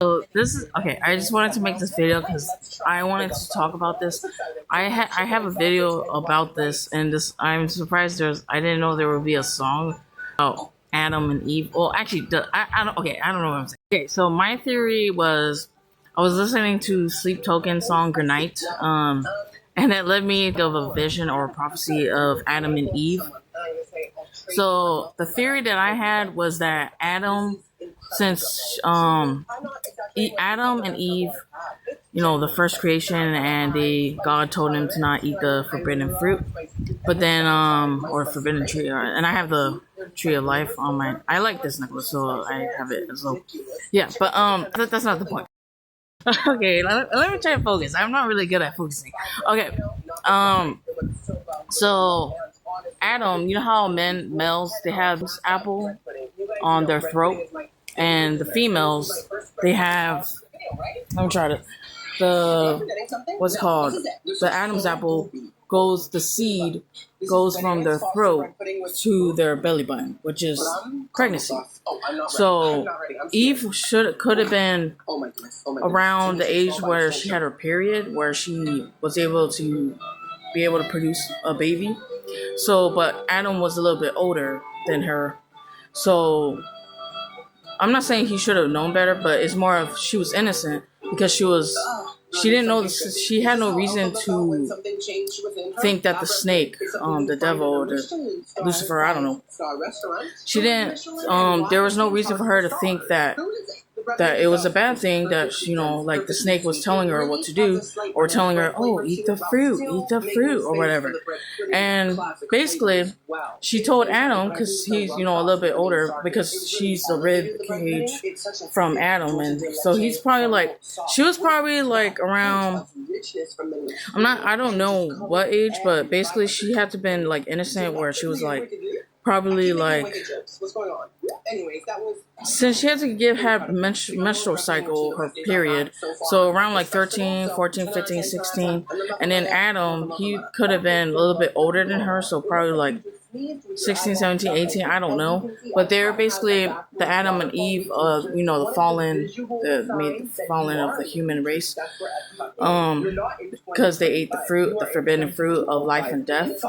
So this is okay. I just wanted to make this video because I wanted to talk about this. I have a video about this, and this I'm surprised I didn't know there would be a song about Adam and Eve. Well, actually, I don't. Okay, I don't know what I'm saying. Okay, so my theory was I was listening to Sleep Token song "Good Night," and it led me to a vision or a prophecy of Adam and Eve. So the theory that I had was that since Adam and Eve, the first creation, and God told him to not eat the forbidden fruit, but then or forbidden tree, and I have the tree of life on my. I like this necklace, so I have it as well. Yeah, but that's not the point. Okay, let me try to focus. I'm not really good at focusing. Okay, so Adam, you know how males they have this apple on their throat, and the females they have. Let me try to what's it called? The Adam's apple the seed goes from their throat to their belly button, which is pregnancy. So Eve could have been around the age where she had her period, where she was able to produce a baby. So, but Adam was a little bit older than her. So I'm not saying he should have known better, but it's more of she was innocent because she didn't know she had no reason to think that the snake, the devil, the Lucifer, I don't know. She didn't. There was no reason for her to think that it was a bad thing that like the snake was telling her what to do, or telling her, oh, eat the fruit or whatever. And basically she told Adam, because he's a little bit older, because she's the rib cage from Adam, and so she was probably like around, I don't know what age, but basically she had to been like innocent, where she was like probably like, since she had to have menstrual cycle, her period, so around like 13, 14, 15, 16. And then Adam, he could have been a little bit older than her, so probably like 16, 17, 18, I don't know. But they're basically the Adam and Eve of, the fallen of the human race. Because they ate the forbidden fruit of life and death.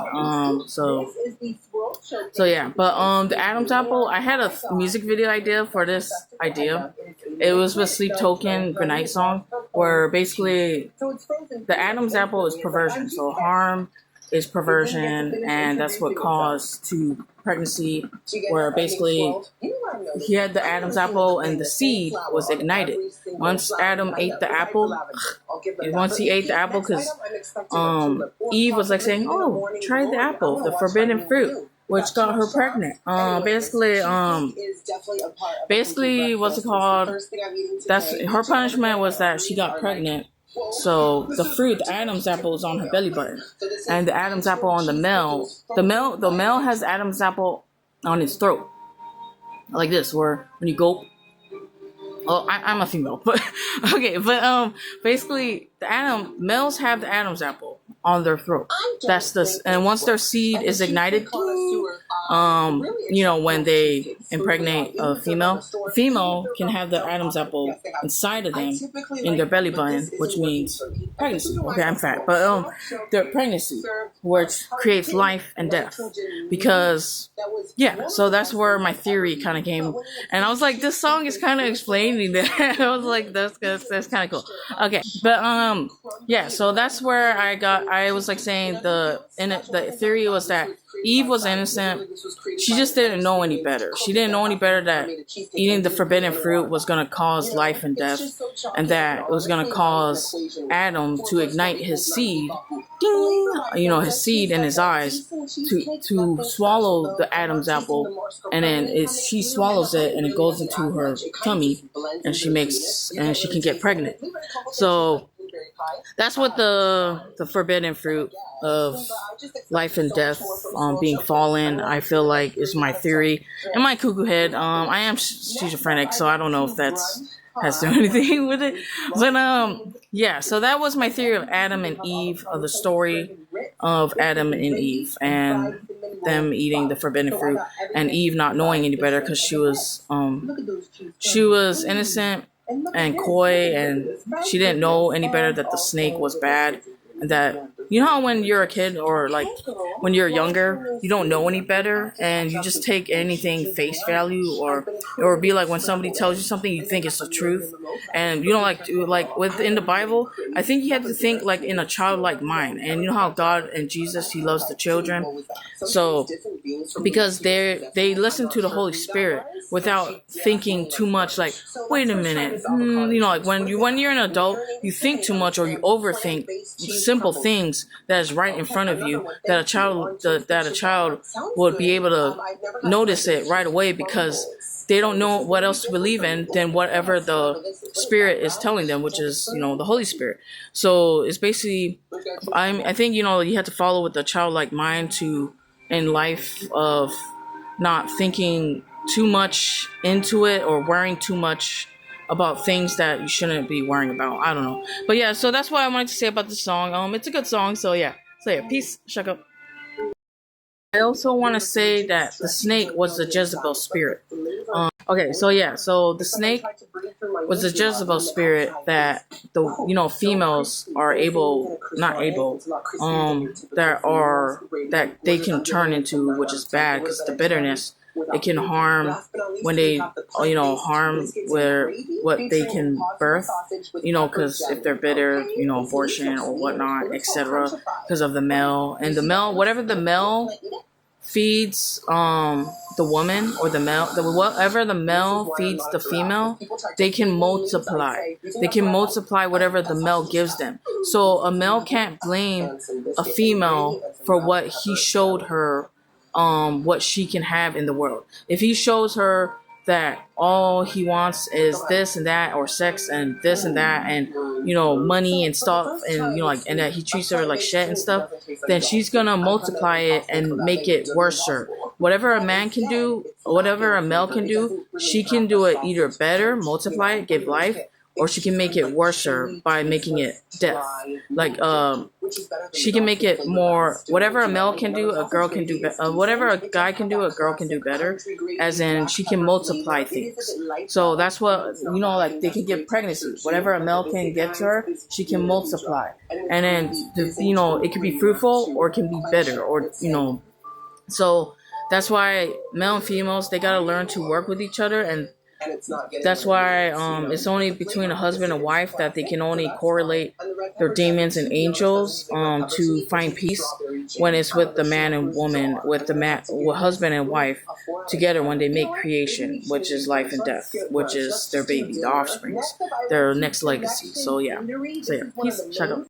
So yeah, but the Adam's apple, I had a music video idea for this idea. It was with Sleep Token, Good Night song, where basically the Adam's apple is perversion. So harm is perversion, and that's what caused to pregnancy, where basically he had the Adam's apple and the seed was ignited. Once Adam ate the apple, because Eve was like saying, oh, try the apple, the forbidden fruit, which got her pregnant. Basically, what's it called? That's her punishment, was that she got pregnant. So the fruit, the Adam's apple, is on her belly button, and the Adam's apple on the male. The male has the Adam's apple on his throat, like this, where when you go. Oh, I'm a female, but okay. But basically, males have the Adam's apple on their throat. And once their seed is ignited, when they impregnate a female can have the Adam's apple inside of them in their belly button, which means pregnancy. Okay, I'm fat, but their pregnancy, which creates life and death. Because so that's where my theory kind of came, and I was like, this song is kind of explaining that. I was like, that's kind of cool. Okay, but so that's where I was like saying the theory was that Eve was innocent. She just didn't know any better. She didn't know any better that eating the forbidden fruit was going to cause life and death, and that it was going to cause Adam to ignite his seed, his seed in his eyes, to swallow the Adam's apple, and then she swallows it and it goes into her tummy, and she can get pregnant. So that's what the forbidden fruit of life and death, being fallen, I feel like, is my theory. In my cuckoo head, I am schizophrenic, so I don't know if that's has to do anything with it. But so that was my theory of Adam and Eve, of the story of Adam and Eve, and them eating the forbidden fruit, and Eve not knowing any better because she was innocent. and coy, and she didn't know any better that the snake was bad, and that you know how when you're a kid or like when you're younger, you don't know any better and you just take anything face value, or be like when somebody tells you something you think it's the truth, and you don't like within the Bible. I think you have to think like in a childlike mind, and you know how God and Jesus, he loves the children. So because they listen to the Holy Spirit without thinking too much, like wait a minute, you know, like when you're an adult, you think too much or you overthink simple things that is right in front of you, that a child would be able to notice it right away, because they don't know what else to believe in than whatever the Spirit is telling them, which is, you know, the Holy Spirit. So it's basically, I think, you know, you have to follow with the childlike mind to in life, of not thinking too much into it or worrying too much about things that you shouldn't be worrying about. I don't know. But yeah, so that's what I wanted to say about the song. It's a good song, so yeah. So yeah, peace, shut up. I also want to say that the snake was the Jezebel spirit. Okay, so yeah, so the snake was the Jezebel spirit that the, you know, females are able, not able, that they can turn into, which is bad, because the bitterness, it can harm when they, you know, harm where what they can birth, you know, because if they're bitter, you know, abortion or whatnot, etc., because of the male, and the male, whatever the male feeds the woman, or the male, whatever the male feeds the female, they can multiply. They can multiply whatever the male gives them. So a male can't blame a female for what he showed her, what she can have in the world. If he shows her that all he wants is this and that, or sex and this and that, and, you know, money and stuff, and, you know, like, and that he treats her like shit and stuff, then she's gonna multiply it and make it worse. Whatever a man can do, whatever a male can do, she can do it either better, multiply it, give life, or she can make it worse by making it death. Like, she can make it more, whatever a male can do, a girl can do better. Whatever a guy can do, a girl can do better. As in, she can multiply things. So that's what, you know, like, they can give pregnancy. Whatever a male can get to her, she can multiply. And then, you know, it can be fruitful or it can be bitter, or, you know. So that's why male and females, they gotta learn to work with each other, and that's why it's only between a husband and wife that they can only correlate their demons and angels to find peace, when it's with the man and woman, with husband and wife together, when they make creation, which is life and death, which is their baby, the offsprings, their next legacy. So yeah, peace, shut up.